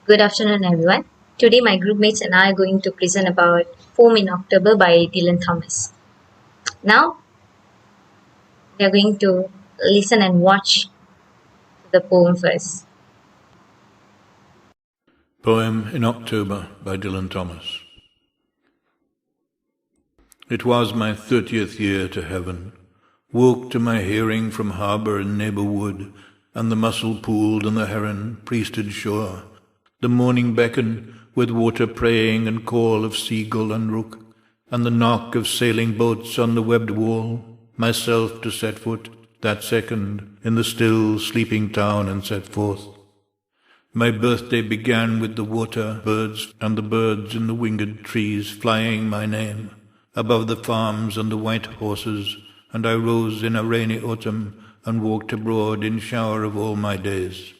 Good afternoon, everyone. Today, my group mates and I are going to present about Poem in October by Dylan Thomas. Now, we are going to listen and watch the poem first. Poem in October by Dylan Thomas. It was my 30th year to heaven. Woke to my hearing from harbour and neighbour wood, and the mussel pooled and the heron priested shore. The morning beckon, with water praying and call of seagull and rook, and the knock of sailing boats on the webbed wall, myself to set foot, that second, in the still sleeping town and set forth. My birthday began with the water birds and the birds in the winged trees flying my name, above the farms and the white horses, and I rose in a rainy autumn and walked abroad in shower of all my days.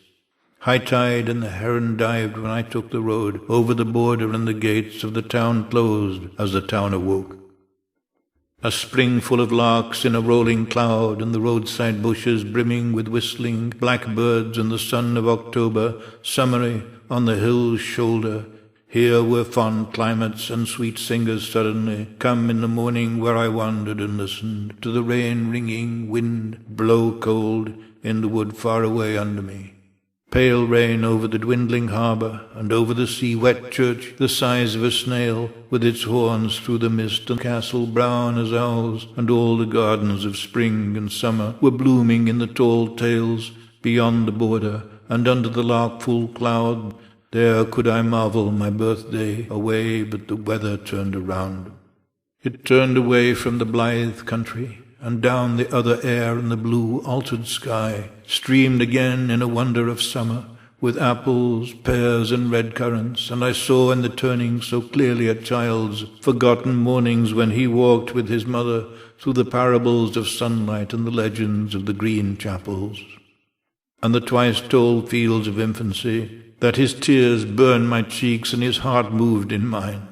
High tide and the heron dived when I took the road over the border, and the gates of the town closed as the town awoke. A spring full of larks in a rolling cloud, and the roadside bushes brimming with whistling blackbirds, and the sun of October, summery, on the hill's shoulder. Here were fond climates and sweet singers suddenly come in the morning, where I wandered and listened to the rain ringing wind blow cold in the wood far away under me. Pale rain over the dwindling harbour, and over the sea-wet church, the size of a snail, with its horns through the mist, and castle brown as owls, and all the gardens of spring and summer were blooming in the tall tales beyond the border, and under the lark-full cloud. There could I marvel my birthday away, but the weather turned around. It turned away from the blithe country, and down the other air and the blue altered sky streamed again in a wonder of summer, with apples, pears, and red currants, and I saw in the turning so clearly a child's forgotten mornings when he walked with his mother through the parables of sunlight and the legends of the green chapels, and the twice-told fields of infancy, that his tears burned my cheeks and his heart moved in mine.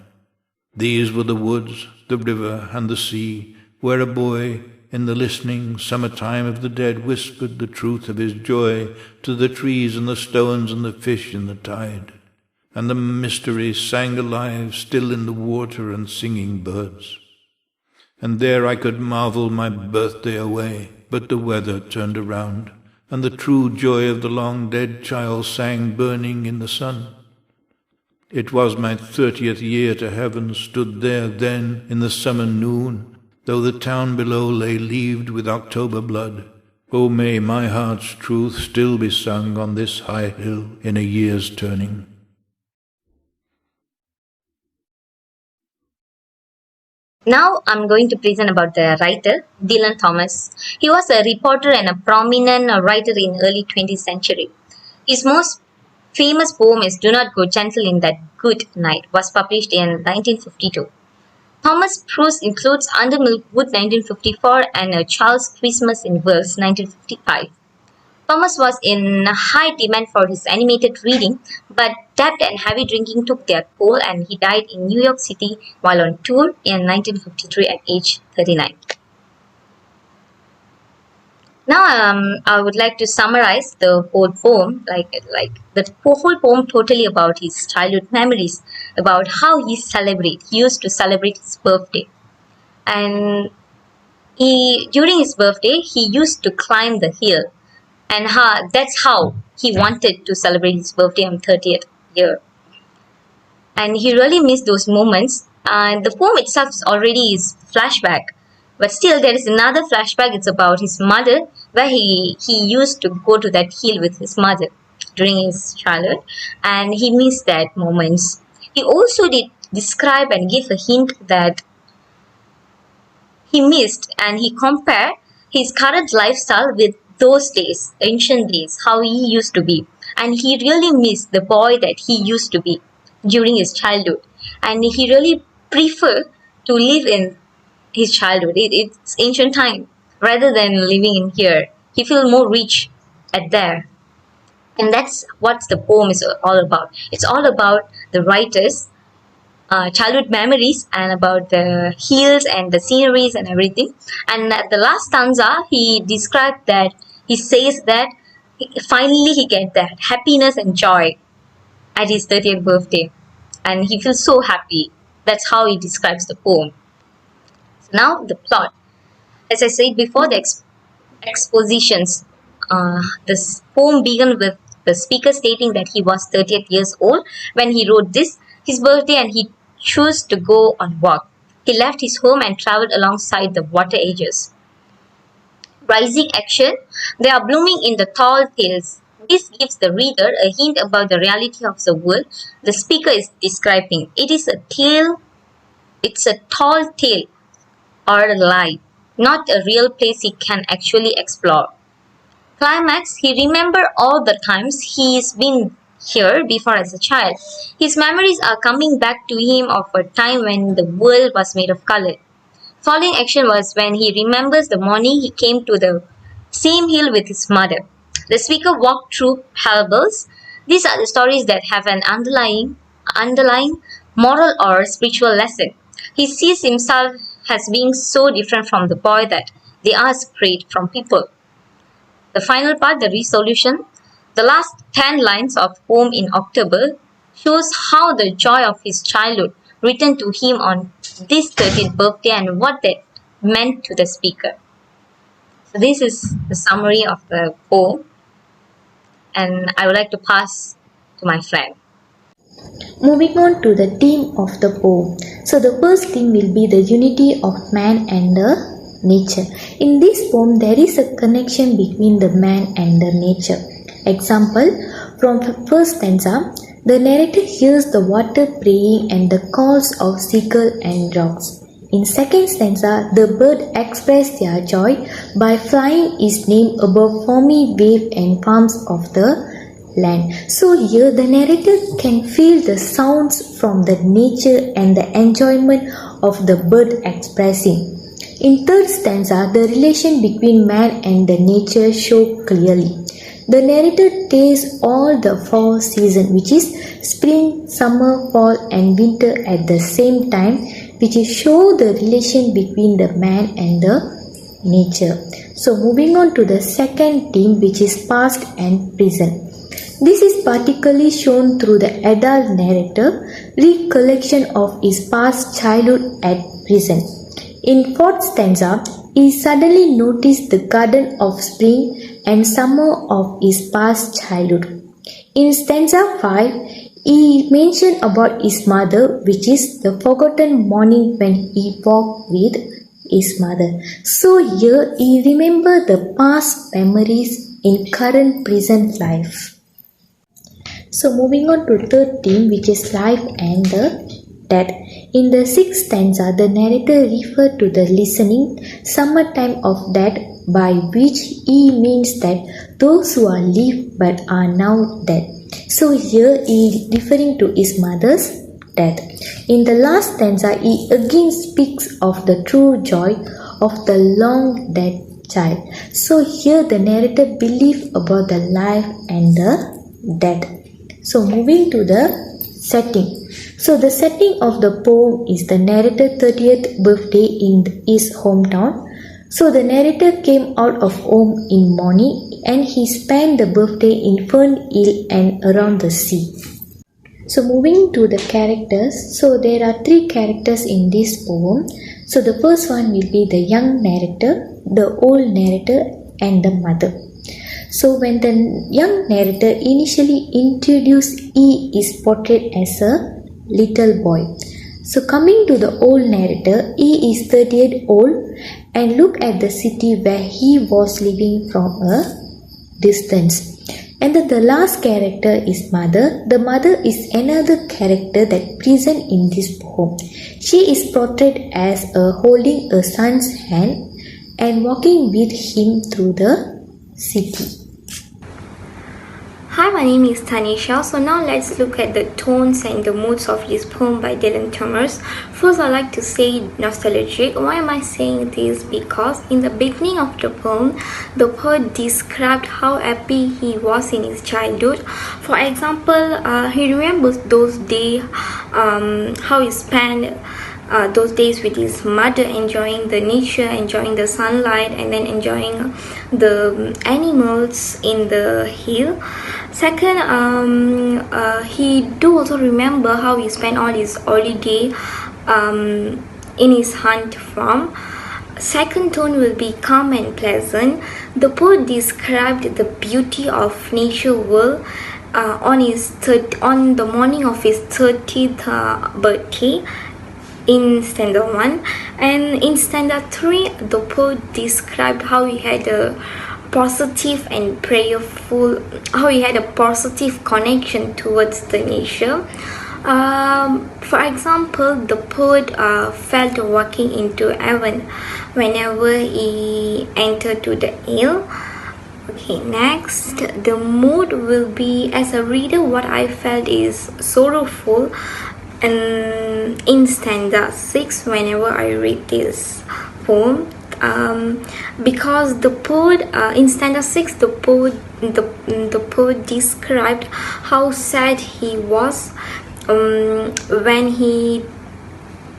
These were the woods, the river, and the sea, where a boy, in the listening summer-time of the dead, whispered the truth of his joy to the trees and the stones and the fish in the tide. And the mystery sang alive still in the water and singing birds. And there I could marvel my birthday away, but the weather turned around, and the true joy of the long-dead child sang burning in the sun. It was my 30th year to heaven, stood there then in the summer noon, though the town below lay leaved with October blood. Oh, may my heart's truth still be sung on this high hill in a year's turning. Now, I'm going to present about the writer, Dylan Thomas. He was a reporter and a prominent writer in early 20th century. His most famous poem is Do Not Go Gentle in That Good Night, was published in 1952. Thomas' prose includes Under Milkwood 1954 and A Child's Christmas in Wales 1955. Thomas was in high demand for his animated reading, but debt and heavy drinking took their toll, and he died in New York City while on tour in 1953 at age 39. Now, I would like to summarize the whole poem, like the whole poem totally about his childhood memories, about how he used to celebrate his birthday. And during his birthday, he used to climb the hill, and that's how he wanted to celebrate his birthday on 30th year. And he really missed those moments, and the poem itself is already his flashback. But still, there is another flashback. It's about his mother, where he used to go to that hill with his mother during his childhood, and he missed that moments. He also did describe and give a hint that he missed, and he compared his current lifestyle with those days, ancient days, how he used to be. And he really missed the boy that he used to be during his childhood. And he really preferred to live in his childhood. It's ancient time rather than living in here. He feels more rich at there. And that's what the poem is all about. It's all about the writer's childhood memories and about the hills and the sceneries and everything. And at the last stanza, he described that, he says that finally he gets that happiness and joy at his 30th birthday, and he feels so happy. That's how he describes the poem. So now the plot. As I said before, the expositions. This poem began with the speaker stating that he was 30th years old when he wrote this, his birthday, and he chose to go on walk. He left his home and traveled alongside the water edges. Rising action, they are blooming in the tall tales. This gives the reader a hint about the reality of the world the speaker is describing. It is a tale, it's a tall tale or a lie, not a real place he can actually explore. Climax, he remembered all the times he's been here before as a child. His memories are coming back to him of a time when the world was made of color. Following action was when he remembers the morning he came to the same hill with his mother. The speaker walked through parables. These are the stories that have an underlying moral or spiritual lesson. He sees himself as being so different from the boy that they are separate from people. The final part, the resolution, the last 10 lines of poem in October shows how the joy of his childhood returned to him on this 13th birthday and what that meant to the speaker. So this is the summary of the poem, and I would like to pass to my friend. Moving on to the theme of the poem. So the first theme will be the unity of man and the nature. In this poem, there is a connection between the man and the nature. Example, from the first stanza, the narrator hears the water praying and the calls of seagull and rocks. In second stanza, the bird express their joy by flying its name above foamy wave and palms of the land. So here the narrator can feel the sounds from the nature and the enjoyment of the bird expressing. In third stanza, the relation between man and the nature show clearly. The narrator tastes all the four seasons, which is spring, summer, fall and winter at the same time, which is show the relation between the man and the nature. So moving on to the second theme, which is past and present. This is particularly shown through the adult narrator recollection of his past childhood at present. In fourth stanza, he suddenly noticed the garden of spring and summer of his past childhood. In stanza 5, he mentioned about his mother, which is the forgotten morning when he walked with his mother. So here he remembered the past memories in current present life. So moving on to third theme, which is life and the death. In the sixth stanza, the narrator referred to the listening summertime of death, by which he means that those who are lived but are now dead. So here he is referring to his mother's death. In the last stanza, he again speaks of the true joy of the long dead child. So here the narrator believes about the life and the death. So moving to the setting. So the setting of the poem is the narrator's 30th birthday in his hometown. So the narrator came out of home in morning and he spent the birthday in Fern Hill and around the sea. So moving to the characters. So there are three characters in this poem. So the first one will be the young narrator, the old narrator and the mother. So when the young narrator initially introduced, he is portrayed as a little boy. So coming to the old narrator, he is 38 old and look at the city where he was living from a distance. And then the last character is mother. The mother is another character that present in this poem. She is portrayed as holding a son's hand and walking with him through the city. Hi, my name is Tanisha. So now let's look at the tones and the moods of this poem by Dylan Thomas. First, I like to say nostalgic. Why am I saying this? Because in the beginning of the poem, the poet described how happy he was in his childhood. For example, he remembers those days, how he spent those days with his mother, enjoying the nature, enjoying the sunlight, and then enjoying the animals in the hill. Second, he do also remember how he spent all his holiday in his hunt farm. Second tone will be calm and pleasant. The poet described the beauty of nature world on the morning of his 30th birthday in stanza 1, and in stanza 3 the poet described how he had a positive connection towards the nature. For example, the poet felt walking into heaven whenever he entered to the hill. Okay, next, the mood will be, as a reader, what I felt is sorrowful, and in stanza 6 whenever I read this poem, because the poet in stanza 6 the poet described how sad he was when he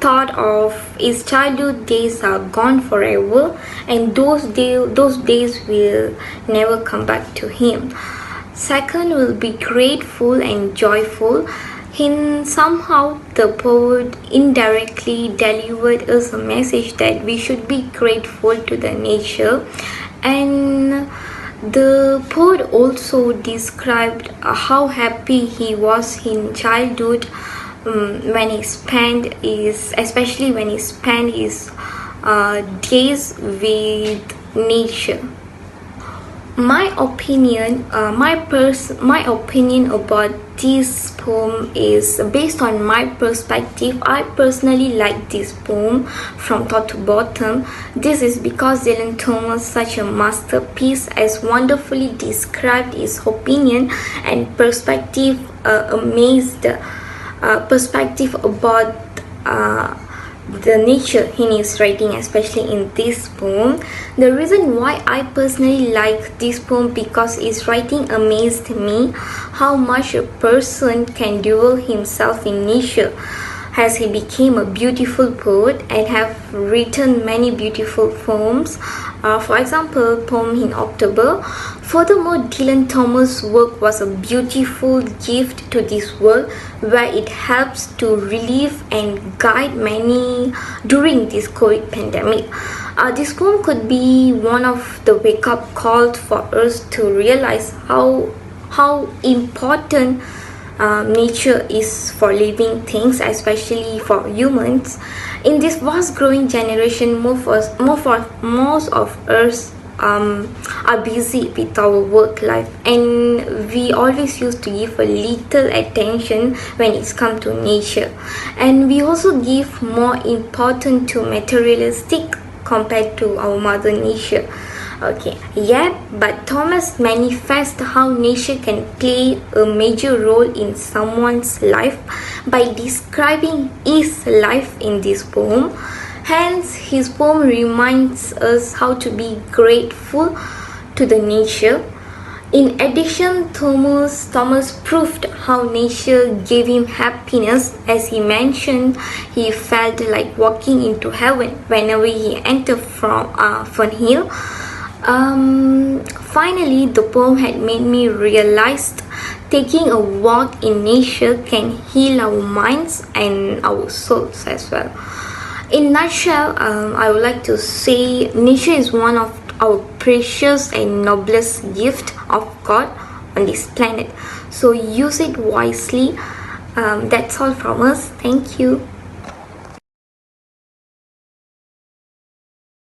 thought of his childhood days are gone forever, and those days will never come back to him. Second will be grateful and joyful. Somehow the poet indirectly delivered us a message that we should be grateful to the nature. And the poet also described how happy he was in childhood, when he spent his days with nature. My opinion about this poem is based on my perspective. I personally like this poem from top to bottom. This is because Dylan Thomas, such a masterpiece, has wonderfully described his opinion and perspective about the nature in his writing, especially in this poem. The reason why I personally like this poem, because his writing amazed me how much a person can devote himself in nature, as he became a beautiful poet and have written many beautiful poems. For example, poem in October. Furthermore, Dylan Thomas' work was a beautiful gift to this world, where it helps to relieve and guide many during this COVID pandemic. This poem could be one of the wake-up calls for us to realize how important nature is for living things, especially for humans. In this fast growing generation, most of us are busy with our work life, and we always used to give a little attention when it's come to nature, and we also give more importance to materialistic compared to our mother nature. Okay, yeah, but Thomas manifests how nature can play a major role in someone's life by describing his life in this poem. Hence, his poem reminds us how to be grateful to the nature. In addition, Thomas proved how nature gave him happiness. As he mentioned, he felt like walking into heaven whenever he entered from Fern Hill. Finally, the poem had made me realize taking a walk in nature can heal our minds and our souls as well. In a nutshell, I would like to say nature is one of our precious and noblest gift of God on this planet. So use it wisely. That's all from us. Thank you.